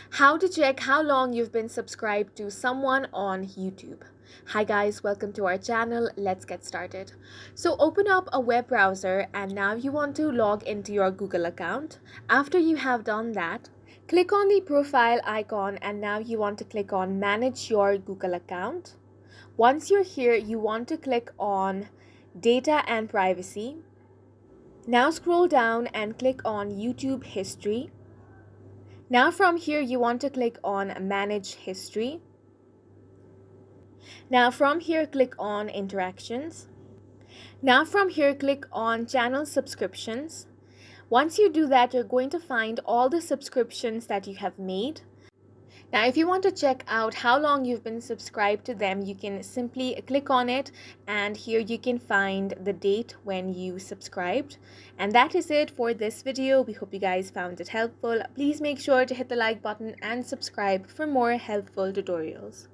How to check how long you've been subscribed to someone on YouTube. Hi guys, welcome to our channel. Let's get started. So open up a web browser and now you want to log into your Google account. After you have done that, click on the profile icon and now you want to click on manage your Google account. Once you're here, you want to click on data and privacy. Now scroll down and click on YouTube history. Now from here, you want to click on Manage History. Now from here, click on Interactions. Now from here, click on Channel Subscriptions. Once you do that, you're going to find all the subscriptions that you have made. Now, if you want to check out how long you've been subscribed to them, you can simply click on it and here you can find the date when you subscribed. And that is it for this video. We hope you guys found it helpful. Please make sure to hit the like button and subscribe for more helpful tutorials.